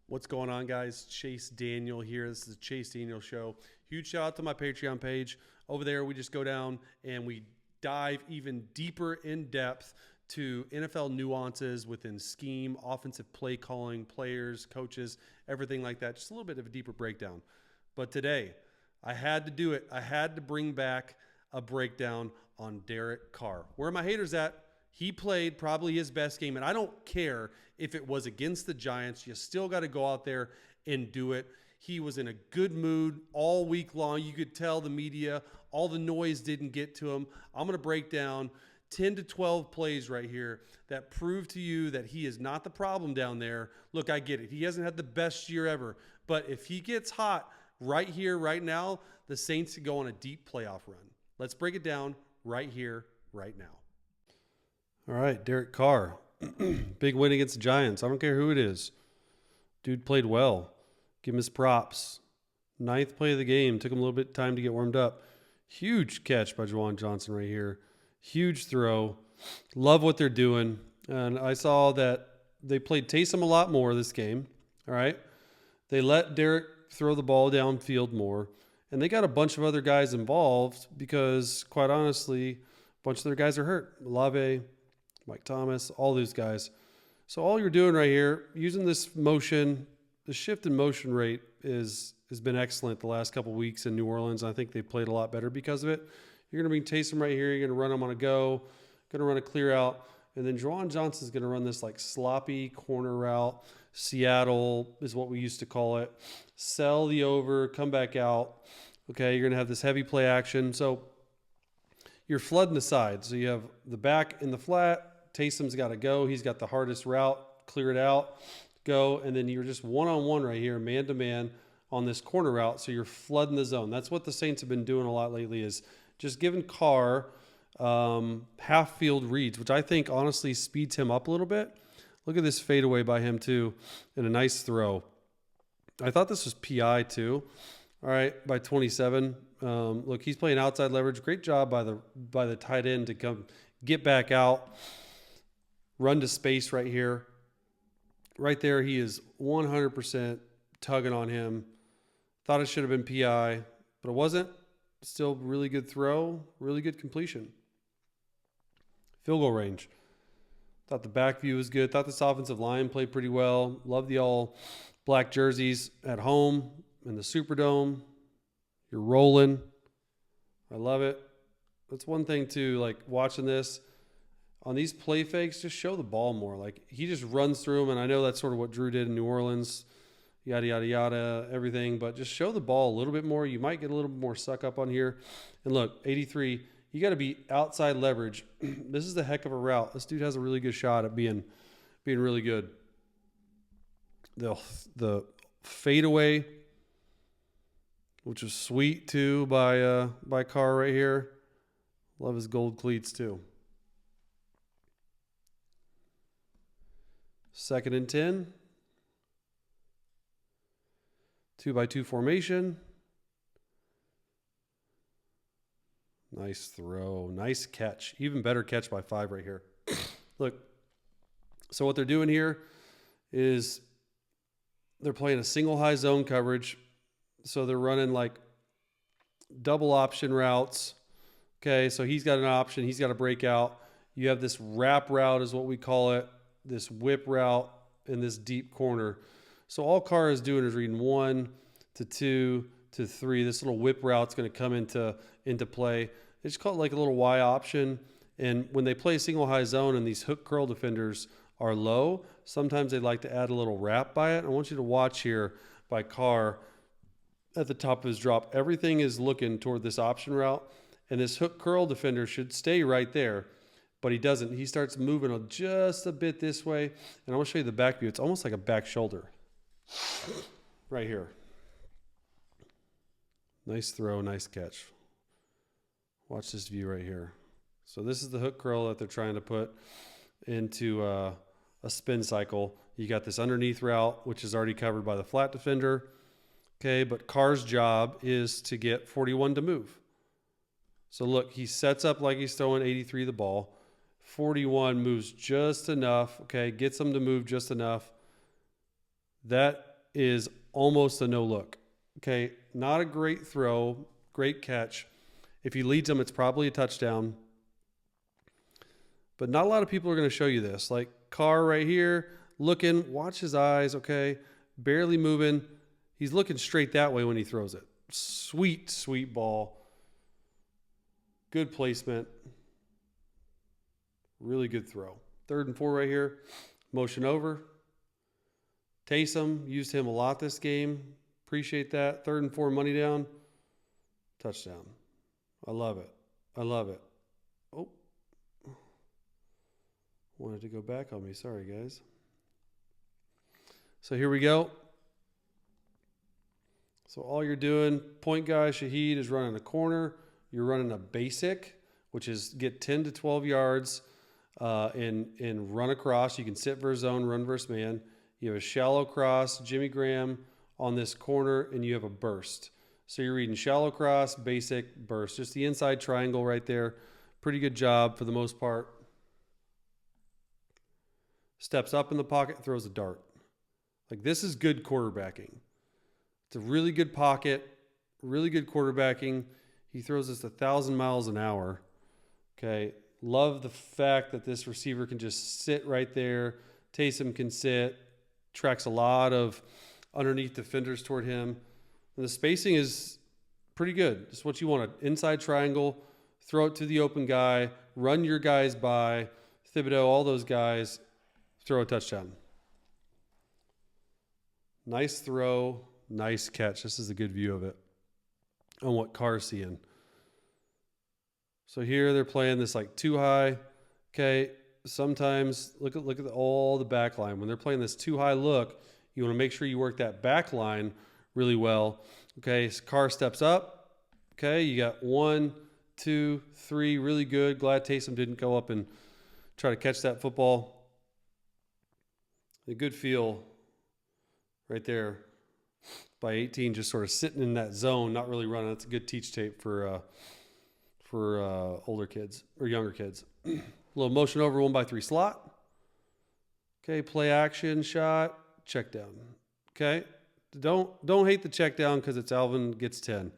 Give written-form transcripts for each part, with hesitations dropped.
What's going on, guys? Chase Daniel here. This is the Chase Daniel Show. Huge shout out to my Patreon page. Over there, we just go down and we dive even deeper in depth to NFL nuances within scheme, offensive play calling, players, coaches, everything like that. Just a little bit of a deeper breakdown. But today, I had to do it. I had to bring back a breakdown on Derek Carr. Where are my haters at? He played probably his best game, and I don't care if it was against the Giants. You still got to go out there and do it. He was in a good mood all week long. You could tell the media, all the noise didn't get to him. I'm going to break down 10 to 12 plays right here that prove to you that he is not the problem down there. Look, I get it. He hasn't had the best year ever, but if he gets hot right here, right now, the Saints could go on a deep playoff run. Let's break it down right here, right now. All right, Derek Carr. Big win against the Giants. I don't care who it is. Dude played well. Give him his props. Ninth play of the game. Took him a little bit of time to get warmed up. Huge catch by Juwan Johnson right here. Huge throw. Love what they're doing. And I saw that they played Taysom a lot more this game. All right. They let Derek throw the ball downfield more. And they got a bunch of other guys involved because, quite honestly, a bunch of their guys are hurt. Olave, Mike Thomas, all those guys. So all you're doing right here, using this motion, the shift in motion rate has been excellent the last couple of weeks in New Orleans. I think they played a lot better because of it. You're going to bring Taysom right here. You're going to run him on a go, going to run a clear out. And then Juwan Johnson's going to run this like sloppy corner route. Seattle is what we used to call it. Sell the over, come back out. Okay, you're going to have this heavy play action. So you're flooding the side. So you have the back in the flat. Taysom's got to go. He's got the hardest route. Clear it out. Go. And then you're just one-on-one right here, man-to-man on this corner route. So you're flooding the zone. That's what the Saints have been doing a lot lately, is just giving Carr half-field reads, which I think honestly speeds him up a little bit. Look at this fadeaway by him too, and a nice throw. I thought this was PI too. All right, by 27. Look, he's playing outside leverage. Great job by the tight end to come get back out, run to space right here. Right there, he is 100% tugging on him. Thought it should have been PI, but it wasn't. Still really good throw, really good completion. Field goal range. Thought the back view was good. Thought this offensive line played pretty well. Love the all black jerseys at home in the Superdome. You're rolling. I love it. That's one thing too, like watching this. On these play fakes, just show the ball more. Like he just runs through them, and I know that's sort of what Drew did in New Orleans. Yada, yada, yada, everything. But just show the ball a little bit more. You might get a little bit more suck up on here. And look, 83, you got to be outside leverage. This is the heck of a route. This dude has a really good shot at being really good. The fadeaway, which was sweet too by Carr right here. Love his gold cleats too. 2nd and 10. 2-by-2 formation. Nice throw. Nice catch. Even better catch by 5 right here. Look, so what they're doing here is they're playing a single high zone coverage. So they're running like double option routes. Okay, so he's got an option. He's got to break out. You have this wrap route is what we call it. This whip route in this deep corner. So all Carr is doing is reading 1 to 2 to 3. This little whip route's going to come into play. They just call it like a little Y option. And when they play single high zone and these hook curl defenders are low, sometimes they like to add a little wrap by it. I want you to watch here by Carr at the top of his drop. Everything is looking toward this option route, and this hook curl defender should stay right there. But he doesn't. He starts moving just a bit this way. And I want to show you the back view. It's almost like a back shoulder. Right here. Nice throw, nice catch. Watch this view right here. So this is the hook curl that they're trying to put into a spin cycle. You got this underneath route, which is already covered by the flat defender. Okay, but Carr's job is to get 41 to move. So look, he sets up like he's throwing 83 the ball. 41 moves just enough, okay, gets them to move just enough. That is almost a no look. Okay, not a great throw, great catch. If he leads them, it's probably a touchdown. But not a lot of people are going to show you this. Like Carr right here, looking, watch his eyes, okay, barely moving. He's looking straight that way when he throws it. Sweet, sweet ball. Good placement. Really good throw. 3rd and 4 right here. Motion over. Taysom, used him a lot this game. Appreciate that. 3rd and 4, money down. Touchdown. I love it. I love it. Oh. Wanted to go back on me. Sorry, guys. So here we go. So all you're doing, point guy Shaheed is running a corner. You're running a basic, which is get 10 to 12 yards and run across. You can sit versus zone, run versus man. You have a shallow cross, Jimmy Graham on this corner, and you have a burst. So you're reading shallow cross, basic, burst. Just the inside triangle right there. Pretty good job for the most part. Steps up in the pocket, throws a dart. Like, this is good quarterbacking. It's a really good pocket, really good quarterbacking. He throws this 1,000 miles an hour. Okay. Love the fact that this receiver can just sit right there. Taysom can sit. Tracks a lot of underneath defenders toward him. And the spacing is pretty good. It's what you want. An inside triangle. Throw it to the open guy. Run your guys by. Thibodeau, all those guys. Throw a touchdown. Nice throw. Nice catch. This is a good view of it on what Carr's seeing. So here they're playing this like too high. Okay. Sometimes look at all the back line. When they're playing this too high look, you want to make sure you work that back line really well. Okay. So Carr steps up. Okay. You got 1, 2, 3. Really good. Glad Taysom didn't go up and try to catch that football. A good feel right there by 18, just sort of sitting in that zone, not really running. That's a good teach tape for older kids or younger kids. A little motion over 1-by-3 slot. Okay, play action, shot, check down. Okay, don't hate the check down because it's Alvin gets 10.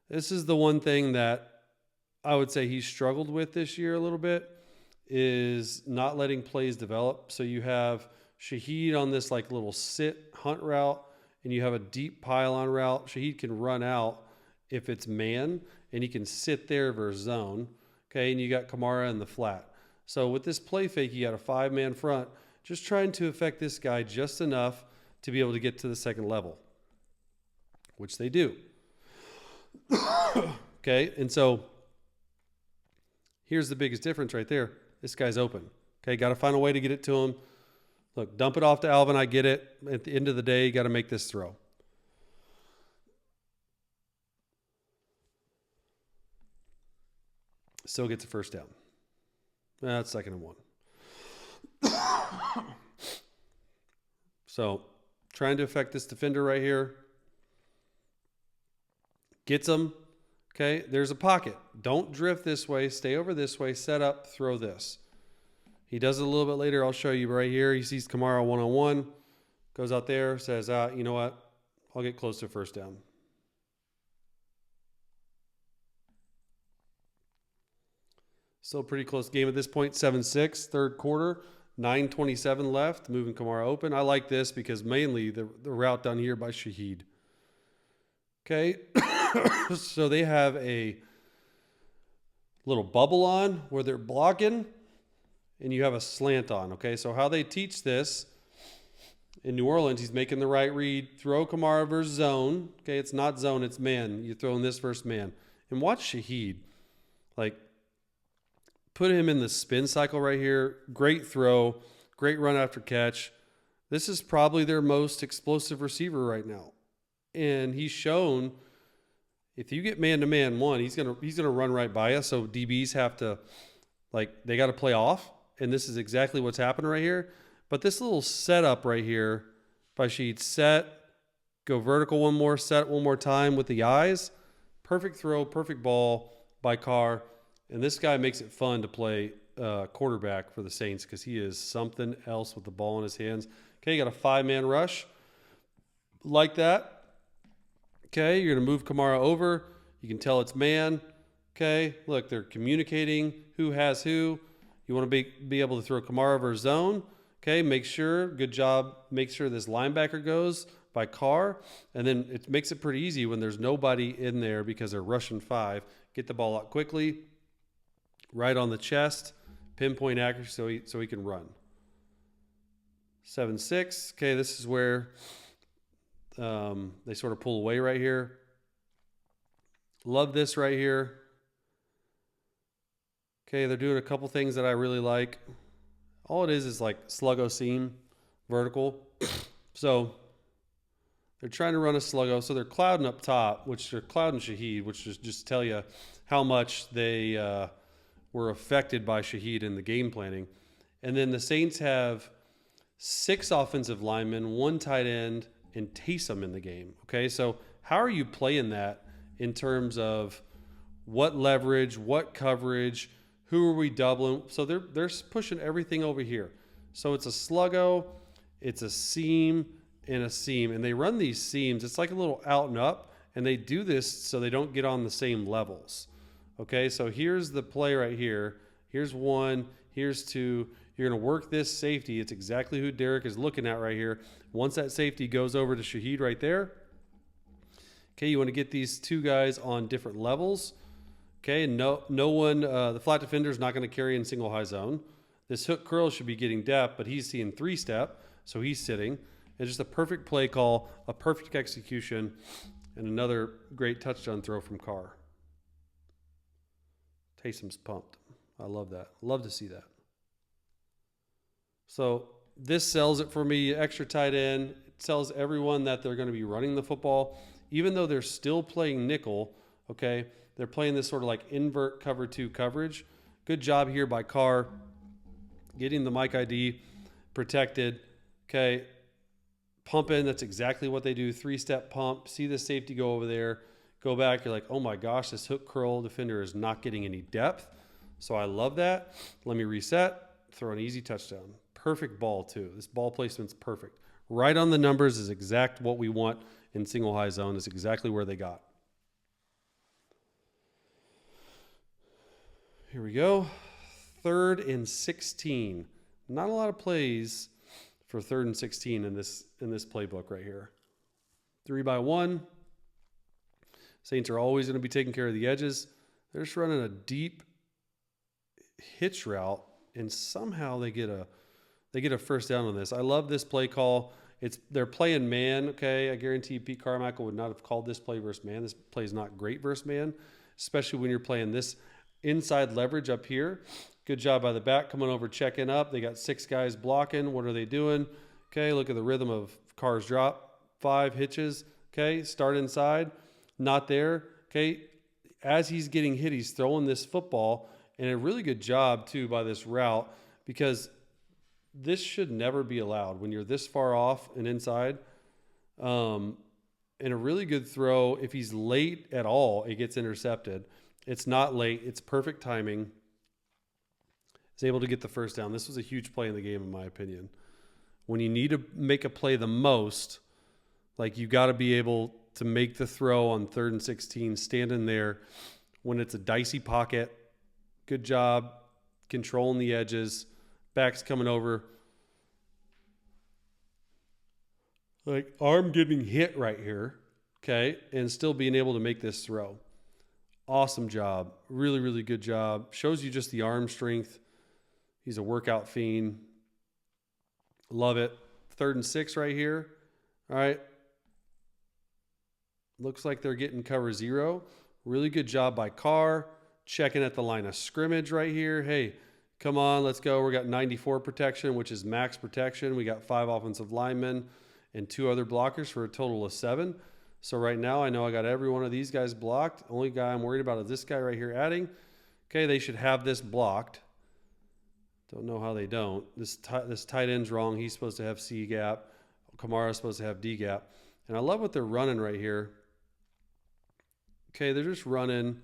This is the one thing that I would say he's struggled with this year a little bit, is not letting plays develop. So you have Shaheed on this like little sit hunt route, and you have a deep pylon route. Shaheed can run out if it's man, and he can sit there versus zone. Okay, and you got Kamara in the flat. So with this play fake, you got a 5-man front, just trying to affect this guy just enough to be able to get to the second level, which they do. Okay, and so here's the biggest difference right there. This guy's open. Okay, got to find a way to get it to him. Look, dump it off to Alvin. I get it. At the end of the day, you got to make this throw. Still gets a first down. That's 2nd and 1. So, trying to affect this defender right here. Gets him. Okay, there's a pocket. Don't drift this way. Stay over this way. Set up. Throw this. He does it a little bit later. I'll show you right here. He sees Kamara one-on-one. Goes out there. Says, you know what? I'll get close to a first down. Still a pretty close game at this point. 7-6, third quarter. 9:27 left. Moving Kamara open. I like this because mainly the route done here by Shaheed. Okay. So they have a little bubble on where they're blocking, and you have a slant on. Okay. So how they teach this in New Orleans, he's making the right read. Throw Kamara versus zone. Okay. It's not zone, it's man. You're throwing this versus man. And watch Shaheed. Like, put him in the spin cycle right here. Great throw. Great run after catch. This is probably their most explosive receiver right now. And he's shown, if you get man-to-man one, he's gonna run right by us. So DBs have to, they got to play off. And this is exactly what's happening right here. But this little setup right here by Shaheed, set, go vertical one more, set one more time with the eyes. Perfect throw, perfect ball by Carr. And this guy makes it fun to play quarterback for the Saints because he is something else with the ball in his hands. Okay, you got a 5-man rush. like that. Okay, you're going to move Kamara over. You can tell it's man. Okay, look, they're communicating who has who. You want to be able to throw Kamara over zone. Okay, make sure, good job, make sure this linebacker goes by Carr. And then it makes it pretty easy when there's nobody in there because they're rushing 5. Get the ball out quickly, right on the chest, pinpoint accuracy so he can run. 7-6. Okay, this is where they sort of pull away right here. Love this right here. Okay, they're doing a couple things that I really like. All it is like sluggo seam, vertical. So they're trying to run a sluggo. So they're clouding up top, which they're clouding Shaheed, which just tell you how much they were affected by Shaheed in the game planning. And then the Saints have 6 offensive linemen, 1 tight end, and Taysom in the game. Okay, so how are you playing that in terms of what leverage, what coverage, who are we doubling? So they're pushing everything over here. So it's a sluggo, it's a seam, and a seam. And they run these seams. It's like a little out and up. And they do this so they don't get on the same levels. Okay, so here's the play right here. Here's 1, here's 2. You're going to work this safety. It's exactly who Derek is looking at right here. Once that safety goes over to Shaheed right there, okay, you want to get these 2 guys on different levels. Okay, no one, the flat defender is not going to carry in single high zone. This hook curl should be getting depth, but he's seeing 3-step, so he's sitting. It's just a perfect play call, a perfect execution, and another great touchdown throw from Carr. Taysom's pumped. I love that. Love to see that. So this sells it for me. Extra tight end. It tells everyone that they're going to be running the football, even though they're still playing nickel. Okay, they're playing this sort of like invert cover 2 coverage. Good job here by Carr, getting the Mike ID protected. Okay, pump in. That's exactly what they do. 3-step pump. See the safety go over there. Go back. You're like, oh my gosh, this hook curl defender is not getting any depth. So I love that. Let me reset. Throw an easy touchdown. Perfect ball too. This ball placement's perfect. Right on the numbers is exact what we want in single high zone. Is exactly where they got. Here we go. 3rd and 16. Not a lot of plays for 3rd and 16 in this playbook right here. 3-by-1. Saints are always going to be taking care of the edges. They're just running a deep hitch route, and somehow they get a first down on this. I love this play call. They're playing man. Okay, I guarantee Pete Carmichael would not have called this play versus man. This play is not great versus man, especially when you're playing this inside leverage up here. Good job by the back coming over, checking up. They got 6 guys blocking. What are they doing? Okay, look at the rhythm of Carr's drop. 5 hitches. Okay, start inside. Not there. Okay, as he's getting hit, he's throwing this football, and a really good job too by this route, because this should never be allowed when you're this far off and inside. And a really good throw. If he's late at all, it gets intercepted. It's not late. It's perfect timing. He's able to get the first down. This was a huge play in the game, in my opinion. When you need to make a play the most, like you got to be able to make the throw on 3rd and 16, standing there when it's a dicey pocket. Good job controlling the edges. Back's coming over. Like arm getting hit right here, okay, and still being able to make this throw. Awesome job. Really, really good job. Shows you just the arm strength. He's a workout fiend. Love it. 3rd and 6 right here. All right. Looks like they're getting cover 0. Really good job by Carr. Checking at the line of scrimmage right here. Hey, come on, let's go. We got 94 protection, which is max protection. We got 5 offensive linemen and 2 other blockers for a total of 7. So right now I know I got every one of these guys blocked. Only guy I'm worried about is this guy right here adding. Okay, they should have this blocked. Don't know how they don't. This tight end's wrong. He's supposed to have C gap. Kamara's supposed to have D gap. And I love what they're running right here. Okay, they're just running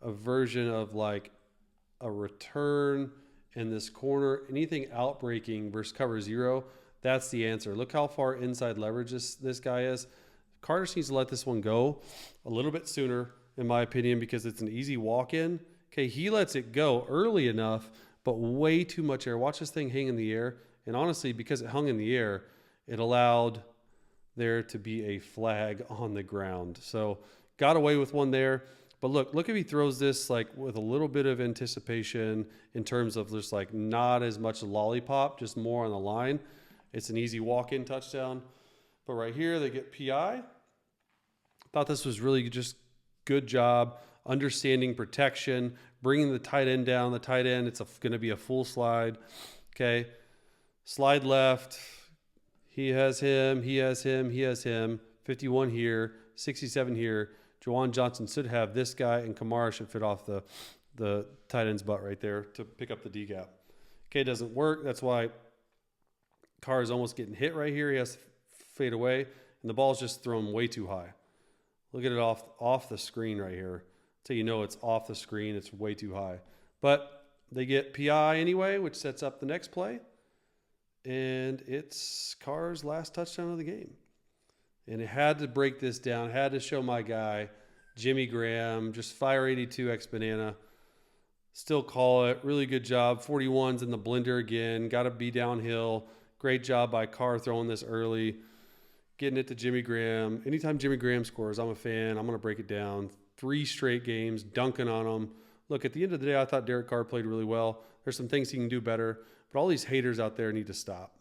a version of like a return in this corner. Anything outbreaking versus cover 0, that's the answer. Look how far inside leverage this guy is. Carter just needs to let this one go a little bit sooner, in my opinion, because it's an easy walk-in. Okay, he lets it go early enough, but way too much air. Watch this thing hang in the air. And honestly, because it hung in the air, it allowed there to be a flag on the ground. So got away with one there. But look if he throws this like with a little bit of anticipation in terms of just like not as much lollipop, just more on the line. It's an easy walk-in touchdown. But right here, they get PI. Thought this was really just good job understanding protection, bringing the tight end down. The tight end, it's going to be a full slide. Okay, slide left. He has him. He has him. He has him. 51 here, 67 here. Juwan Johnson should have this guy, and Kamara should fit off the tight end's butt right there to pick up the D gap. Okay, it doesn't work. That's why Carr is almost getting hit right here. He has to fade away, and the ball's just thrown way too high. Look at it off the screen right here. So you know it's off the screen. It's way too high. But they get PI anyway, which sets up the next play. And it's Carr's last touchdown of the game. And it had to break this down, had to show my guy, Jimmy Graham, just fire 82 X banana. Still call it. Really good job. 41's in the blender again. Got to be downhill. Great job by Carr throwing this early. Getting it to Jimmy Graham. Anytime Jimmy Graham scores, I'm a fan. I'm going to break it down. 3 straight games, dunking on them. Look, at the end of the day, I thought Derek Carr played really well. There's some things he can do better. But all these haters out there need to stop.